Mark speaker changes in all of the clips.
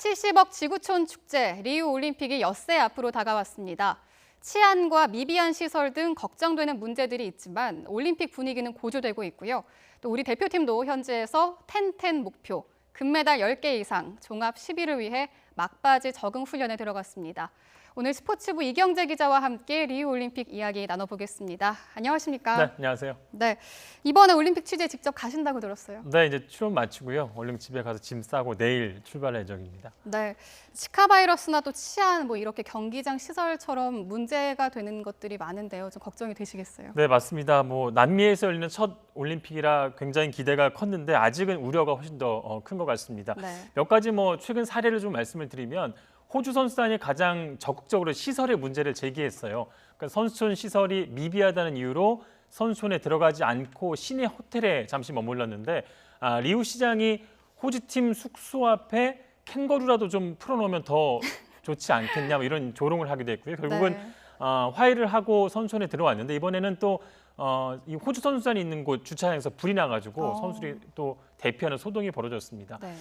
Speaker 1: 70억 지구촌 축제 리우 올림픽이 엿새 앞으로 다가왔습니다. 치안과 미비한 시설 등 걱정되는 문제들이 있지만 올림픽 분위기는 고조되고 있고요. 또 우리 대표팀도 현지에서 10-10 목표, 금메달 10개 이상, 종합 10위를 위해 막바지 적응 훈련에 들어갔습니다. 오늘 스포츠부 이경재 기자와 함께 리우 올림픽 이야기 나눠보겠습니다. 안녕하십니까?
Speaker 2: 네, 안녕하세요.
Speaker 1: 네, 이번에 올림픽 취재 직접 가신다고 들었어요.
Speaker 2: 네, 이제 출연 마치고요. 얼른 집에 가서 짐 싸고 내일 출발 예정입니다.
Speaker 1: 네, 지카 바이러스나 또 치안, 이렇게 경기장 시설처럼 문제가 되는 것들이 많은데요. 좀 걱정이 되시겠어요?
Speaker 2: 네, 맞습니다. 남미에서 열리는 첫 올림픽이라 굉장히 기대가 컸는데 아직은 우려가 훨씬 더 큰 것 같습니다.
Speaker 1: 네.
Speaker 2: 몇 가지 최근 사례를 좀 말씀을 드리면 호주 선수단이 가장 적극적으로 시설의 문제를 제기했어요. 그러니까 선수촌 시설이 미비하다는 이유로 선수촌에 들어가지 않고 시내 호텔에 잠시 머물렀는데 리우 시장이 호주팀 숙소 앞에 캥거루라도 좀 풀어놓으면 더 좋지 않겠냐 이런 조롱을 하기도 했고요. 결국은
Speaker 1: 네.
Speaker 2: 화해를 하고 선수촌에 들어왔는데 이번에는 또 이 호주 선수단이 있는 곳 주차장에서 불이 나가지고 선수들이 또 대피하는 소동이 벌어졌습니다.
Speaker 1: 네.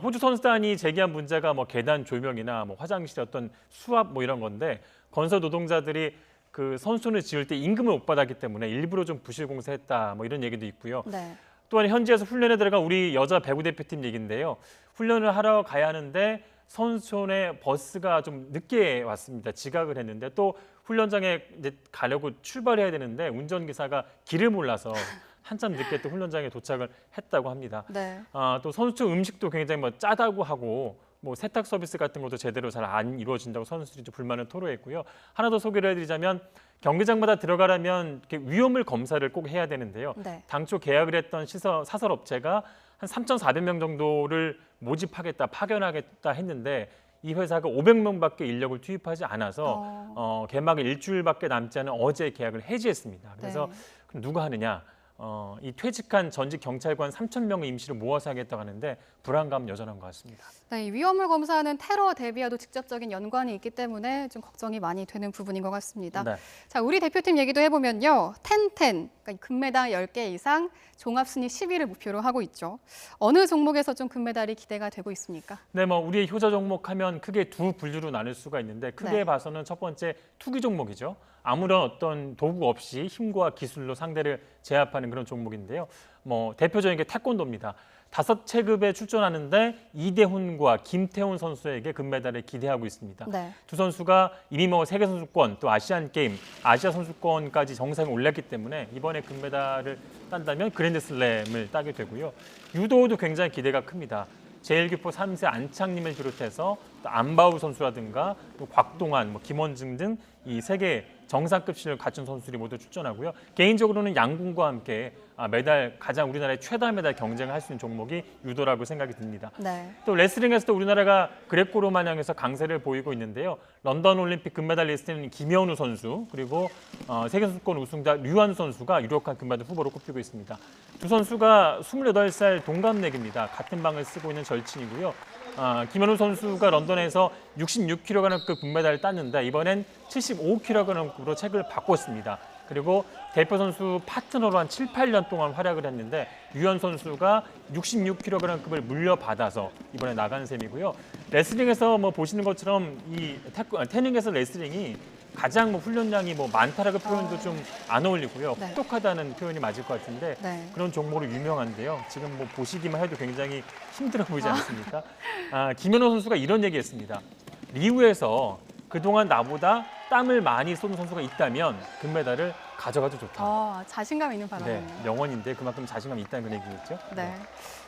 Speaker 2: 호주 선수단이 제기한 문제가 계단 조명이나 화장실 어떤 수압 이런 건데 건설 노동자들이 그 선수촌을 지을 때 임금을 못 받았기 때문에 일부러 좀 부실 공사했다 이런 얘기도 있고요.
Speaker 1: 네.
Speaker 2: 또한 현지에서 훈련에 들어간 우리 여자 배구 대표팀 얘기인데요. 훈련을 하러 가야 하는데 선수촌에 버스가 좀 늦게 왔습니다. 지각을 했는데 또 훈련장에 이제 가려고 출발해야 되는데 운전기사가 길을 몰라서 한참 늦게 또 훈련장에 도착을 했다고 합니다.
Speaker 1: 네.
Speaker 2: 또 선수촌 음식도 굉장히 짜다고 하고 세탁 서비스 같은 것도 제대로 잘 안 이루어진다고 선수들이 좀 불만을 토로했고요. 하나 더 소개를 해드리자면 경기장마다 들어가려면 이렇게 위험물 검사를 꼭 해야 되는데요.
Speaker 1: 네.
Speaker 2: 당초 계약을 했던 사설 업체가 한 3,400명 정도를 모집하겠다, 파견하겠다 했는데 이 회사가 500명밖에 인력을 투입하지 않아서 개막 일주일밖에 남지 않은 어제 계약을 해지했습니다. 그래서
Speaker 1: 네.
Speaker 2: 그럼 누가 하느냐? 이 퇴직한 전직 경찰관 3,000명을 임시로 모아서 하겠다고 하는데 불안감은 여전한 것 같습니다.
Speaker 1: 네, 이 위험물 검사는 테러 대비와도 직접적인 연관이 있기 때문에 좀 걱정이 많이 되는 부분인 것 같습니다.
Speaker 2: 네.
Speaker 1: 자, 우리 대표팀 얘기도 해보면요. 10-10, 그러니까 금메달 10개 이상, 종합순위 10위를 목표로 하고 있죠. 어느 종목에서 좀 금메달이 기대가 되고 있습니까?
Speaker 2: 네, 우리의 효자 종목 하면 크게 두 분류로 나눌 수가 있는데 크게
Speaker 1: 네.
Speaker 2: 봐서는 첫 번째 투기 종목이죠. 아무런 어떤 도구 없이 힘과 기술로 상대를 제압하는 그런 종목인데요. 대표적인 게 태권도입니다. 5체급에 출전하는데 이대훈과 김태훈 선수에게 금메달을 기대하고 있습니다.
Speaker 1: 네.
Speaker 2: 두 선수가 이미 세계 선수권 또 아시안 게임, 아시아 선수권까지 정상에 올랐기 때문에 이번에 금메달을 딴다면 그랜드슬램을 따게 되고요. 유도도 굉장히 기대가 큽니다. 제1교포 3세 안창림을 비롯해서 또 안바우 선수라든가 또 곽동환, 김원중 등 이 세계 정상급 실력을 갖춘 선수들이 모두 출전하고요. 개인적으로는 양궁과 함께 메달 가장 우리나라의 최다 메달 경쟁을 할 수 있는 종목이 유도라고 생각이 듭니다.
Speaker 1: 네.
Speaker 2: 또 레슬링에서도 우리나라가 그레코로마냥에서 강세를 보이고 있는데요. 런던 올림픽 금메달리스트는 김현우 선수 그리고 세계 선수권 우승자 류한우 선수가 유력한 금메달 후보로 꼽히고 있습니다. 두 선수가 28살 동갑내기입니다. 같은 방을 쓰고 있는 절친이고요. 김현우 선수가 런던에서 66kg급 금메달을 땄는데 이번엔 75kg급으로 책을 바꿨습니다. 그리고 대표 선수 파트너로 한 7, 8년 동안 활약을 했는데 류현 선수가 66kg급을 물려받아서 이번에 나간 셈이고요. 레슬링에서 보시는 것처럼 이 태닝에서 레슬링이 가장 훈련량이 많다라고 표현도 좀 안 어울리고요.
Speaker 1: 네.
Speaker 2: 혹독하다는 표현이 맞을 것 같은데
Speaker 1: 네.
Speaker 2: 그런 종목으로 유명한데요. 지금 보시기만 해도 굉장히 힘들어 보이지 않습니까? 김연호 선수가 이런 얘기했습니다. 리우에서 그동안 나보다 땀을 많이 쏟은 선수가 있다면 금메달을 가져가도 좋다.
Speaker 1: 자신감 있는
Speaker 2: 네,
Speaker 1: 발언이네요.
Speaker 2: 명언인데 그만큼 자신감이 있다는 그런 얘기겠죠?
Speaker 1: 네.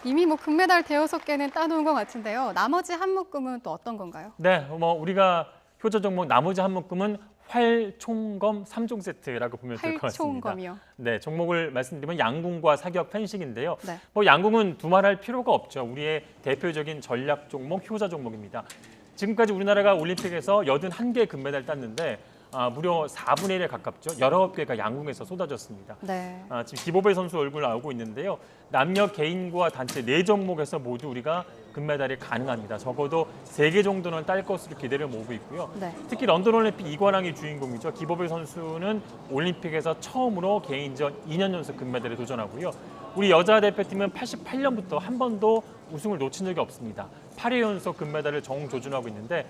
Speaker 1: 이미 금메달 5개는 따놓은 것 같은데요. 나머지 한 묶음은 또 어떤 건가요?
Speaker 2: 네, 우리가 효자 종목 나머지 한 묶음은 활총검 3종 세트라고 보면 될 것 같습니다.
Speaker 1: 활총검이요.
Speaker 2: 네, 종목을 말씀드리면 양궁과 사격, 펜싱인데요.
Speaker 1: 네.
Speaker 2: 양궁은 두말할 필요가 없죠. 우리의 대표적인 전략 종목, 효자 종목입니다. 지금까지 우리나라가 올림픽에서 81개 금메달 땄는데 무려 4분의 1에 가깝죠. 19개가 양궁에서 쏟아졌습니다.
Speaker 1: 네.
Speaker 2: 지금 기보배 선수 얼굴 나오고 있는데요. 남녀 개인과 단체 4종목에서 모두 우리가 금메달이 가능합니다. 적어도 3개 정도는 딸 것으로 기대를 모으고 있고요.
Speaker 1: 네.
Speaker 2: 특히 런던 올림픽 이관왕이 주인공이죠. 기보배 선수는 올림픽에서 처음으로 개인전 2년 연속 금메달에 도전하고요. 우리 여자 대표팀은 88년부터 한 번도 우승을 놓친 적이 없습니다. 8회 연속 금메달을 정조준하고 있는데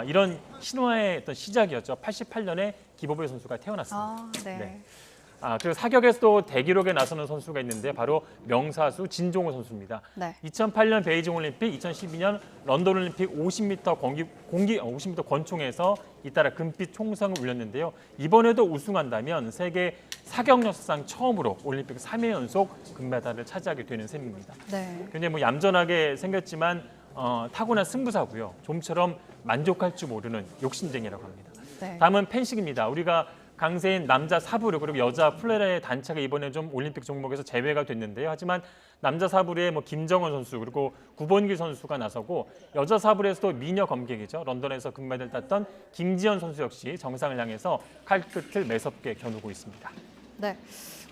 Speaker 2: 이런 신화의 어떤 시작이었죠. 88년에 기보배 선수가 태어났습니다.
Speaker 1: 네.
Speaker 2: 네. 그리고 사격에서도 대기록에 나서는 선수가 있는데 바로 명사수 진종호 선수입니다.
Speaker 1: 네.
Speaker 2: 2008년 베이징 올림픽, 2012년 런던 올림픽 50m 50m 권총에서 잇따라 금빛 총상을 울렸는데요. 이번에도 우승한다면 세계 사격 역사상 처음으로 올림픽 3회 연속 금메달을 차지하게 되는 셈입니다.
Speaker 1: 네.
Speaker 2: 굉장히 뭐 얌전하게 생겼지만 타고난 승부사고요. 좀처럼 만족할 줄 모르는 욕심쟁이라고 합니다.
Speaker 1: 네.
Speaker 2: 다음은 펜싱입니다. 우리가 강세인 남자 사부르 그리고 여자 플레레 단체가 이번에 좀 올림픽 종목에서 제외가 됐는데요. 하지만 남자 사부르에 뭐 김정은 선수 그리고 구본길 선수가 나서고 여자 사부르에서도 미녀 검객이죠. 런던에서 금메달 땄던 김지연 선수 역시 정상을 향해서 칼끝을 매섭게 겨누고 있습니다.
Speaker 1: 네.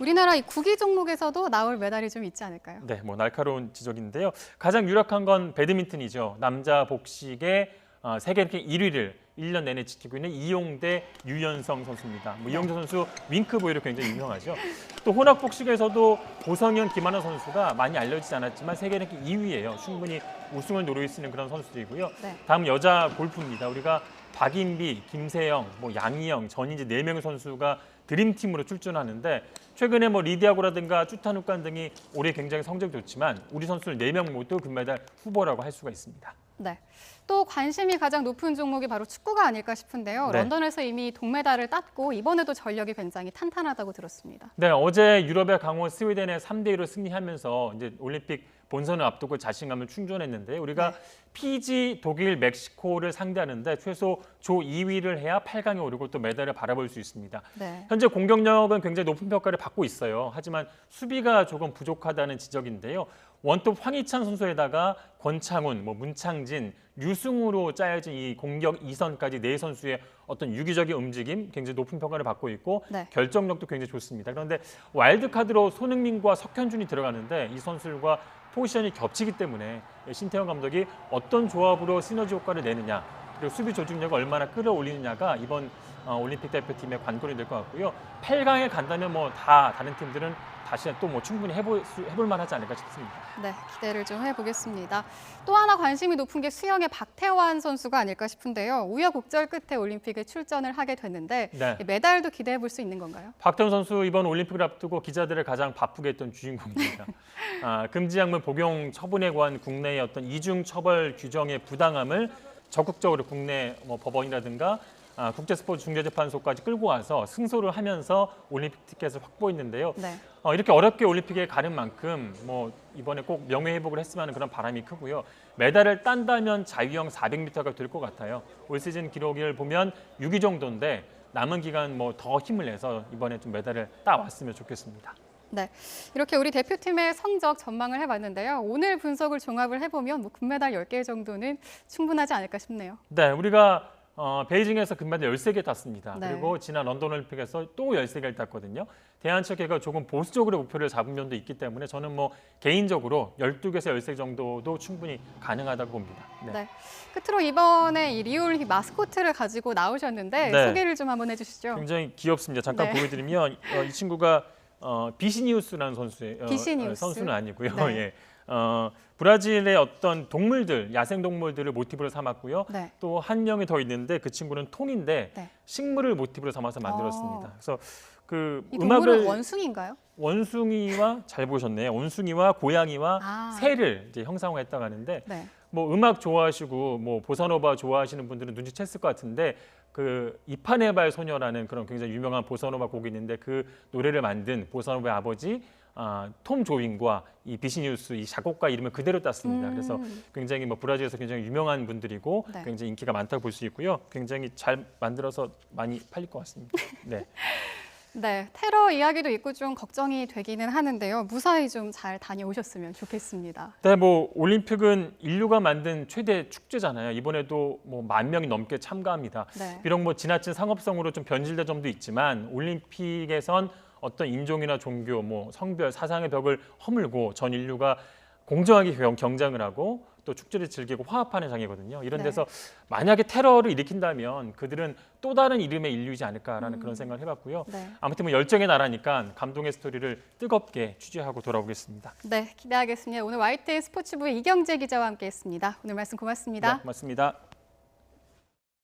Speaker 1: 우리나라 이 구기 종목에서도 나올 메달이 좀 있지 않을까요?
Speaker 2: 네, 뭐 날카로운 지적인데요. 가장 유력한 건 배드민턴이죠. 남자 복식의 세계 랭킹 1위를 1년 내내 지키고 있는 이용대 유연성 선수입니다. 뭐 이용대 선수 윙크보이로 굉장히 유명하죠. 또 혼합복식에서도 고성현, 김하나 선수가 많이 알려지지 않았지만 세계 랭킹 2위예요. 충분히 우승을 노릴 수 있는 그런 선수들이고요.
Speaker 1: 네.
Speaker 2: 다음 여자 골프입니다. 우리가 박인비, 김세영, 뭐 양희영, 전인지 4명의 선수가 드림팀으로 출전하는데 최근에 뭐 리디아고라든가 쭈타누칸 등이 올해 굉장히 성적이 좋지만 우리 선수들 4명 모두 금메달 후보라고 할 수가 있습니다.
Speaker 1: 네. 또 관심이 가장 높은 종목이 바로 축구가 아닐까 싶은데요.
Speaker 2: 네.
Speaker 1: 런던에서 이미 동메달을 땄고 이번에도 전력이 굉장히 탄탄하다고 들었습니다.
Speaker 2: 네, 어제 유럽의 강호 스웨덴에 3대1로 승리하면서 이제 올림픽 본선을 앞두고 자신감을 충전했는데 우리가
Speaker 1: 네.
Speaker 2: 피지, 독일, 멕시코를 상대하는데 최소 조 2위를 해야 8강에 오르고 또 메달을 바라볼 수 있습니다.
Speaker 1: 네.
Speaker 2: 현재 공격력은 굉장히 높은 평가를 받고 있어요. 하지만 수비가 조금 부족하다는 지적인데요. 원톱 황희찬 선수에다가 권창훈, 뭐 문창진, 류승우로 짜여진 이 공격 2선까지 네 선수의 어떤 유기적인 움직임 굉장히 높은 평가를 받고 있고
Speaker 1: 네.
Speaker 2: 결정력도 굉장히 좋습니다. 그런데 와일드카드로 손흥민과 석현준이 들어가는데 이 선수들과 포지션이 겹치기 때문에 신태용 감독이 어떤 조합으로 시너지 효과를 내느냐 그리고 수비 조직력을 얼마나 끌어올리느냐가 이번 올림픽 대표팀의 관건이 될 것 같고요. 8강에 간다면 뭐 다른 팀들은 다시 또 뭐 충분히 해볼 만하지 않을까 싶습니다.
Speaker 1: 네, 기대를 좀 해보겠습니다. 또 하나 관심이 높은 게 수영의 박태환 선수가 아닐까 싶은데요. 우여곡절 끝에 올림픽에 출전을 하게 됐는데
Speaker 2: 네.
Speaker 1: 메달도 기대해 볼 수 있는 건가요?
Speaker 2: 박태환 선수 이번 올림픽을 앞두고 기자들을 가장 바쁘게 했던 주인공입니다. 금지약물 복용 처분에 관한 국내의 어떤 이중 처벌 규정의 부당함을 적극적으로 국내 뭐 법원이라든가 국제스포츠중재재판소까지 끌고 와서 승소를 하면서 올림픽 티켓을 확보했는데요.
Speaker 1: 네.
Speaker 2: 이렇게 어렵게 올림픽에 가는 만큼 뭐 이번에 꼭 명예회복을 했으면 하는 그런 바람이 크고요. 메달을 딴다면 자유형 400m가 될 것 같아요. 올 시즌 기록을 보면 6위 정도인데 남은 기간 뭐 더 힘을 내서 이번에 좀 메달을 따왔으면 좋겠습니다.
Speaker 1: 네, 이렇게 우리 대표팀의 성적 전망을 해봤는데요. 오늘 분석을 종합을 해보면 뭐 금메달 10개 정도는 충분하지 않을까 싶네요.
Speaker 2: 네, 우리가 베이징에서 금메달 13개 땄습니다.
Speaker 1: 네.
Speaker 2: 그리고 지난 런던 올림픽에서 또 13개를 땄거든요. 대한체육회가 조금 보수적으로 목표를 잡은 면도 있기 때문에 저는 뭐 개인적으로 12개에서 13개 정도도 충분히 가능하다고 봅니다.
Speaker 1: 네. 끝으로 이번에 이 리오올림픽 마스코트를 가지고 나오셨는데
Speaker 2: 네.
Speaker 1: 소개를 좀 한번 해주시죠.
Speaker 2: 굉장히 귀엽습니다. 잠깐
Speaker 1: 네.
Speaker 2: 보여드리면 이 친구가 비시니우스라는 선수예요.
Speaker 1: 비시니우스?
Speaker 2: 선수는 아니고요.
Speaker 1: 네.
Speaker 2: 예. 브라질의 어떤 동물들, 야생 동물들을 모티브로 삼았고요.
Speaker 1: 네.
Speaker 2: 또 한 명이 더 있는데 그 친구는 톤인데
Speaker 1: 네.
Speaker 2: 식물을 모티브로 삼아서 만들었습니다. 그래서 그
Speaker 1: 이 동물은
Speaker 2: 음악을
Speaker 1: 원숭인가요?
Speaker 2: 원숭이와 잘 보셨네요. 원숭이와 고양이와 새를 이제 형상화했다고 하는데
Speaker 1: 네.
Speaker 2: 뭐 음악 좋아하시고 뭐 보사노바 좋아하시는 분들은 눈치챘을 것 같은데 그 이파네발 소녀라는 그런 굉장히 유명한 보사노바 곡이 있는데 그 노래를 만든 보사노바의 아버지 톰 조인과 이 비시니우스 이 작곡가 이름을 그대로 땄습니다. 그래서 굉장히 뭐 브라질에서 굉장히 유명한 분들이고
Speaker 1: 네.
Speaker 2: 굉장히 인기가 많다고 볼 수 있고요. 굉장히 잘 만들어서 많이 팔릴 것 같습니다. 네.
Speaker 1: 네, 테러 이야기도 있고 좀 걱정이 되기는 하는데요. 무사히 좀 잘 다녀오셨으면 좋겠습니다.
Speaker 2: 네, 뭐 올림픽은 인류가 만든 최대 축제잖아요. 이번에도 뭐 10,000명이 넘게 참가합니다.
Speaker 1: 네.
Speaker 2: 비록 뭐 지나친 상업성으로 좀 변질된 점도 있지만 올림픽에선 어떤 인종이나 종교, 뭐 성별, 사상의 벽을 허물고 전 인류가 공정하게 경쟁을 하고 또 축제를 즐기고 화합하는 장이거든요. 이런
Speaker 1: 네.
Speaker 2: 데서 만약에 테러를 일으킨다면 그들은 또 다른 이름의 인류이지 않을까라는 그런 생각을 해봤고요.
Speaker 1: 네.
Speaker 2: 아무튼 뭐 열정의 나라니까 감동의 스토리를 뜨겁게 취재하고 돌아오겠습니다.
Speaker 1: 네, 기대하겠습니다. 오늘 YTN 스포츠부의 이경재 기자와 함께했습니다. 오늘 말씀 고맙습니다.
Speaker 2: 네, 고맙습니다.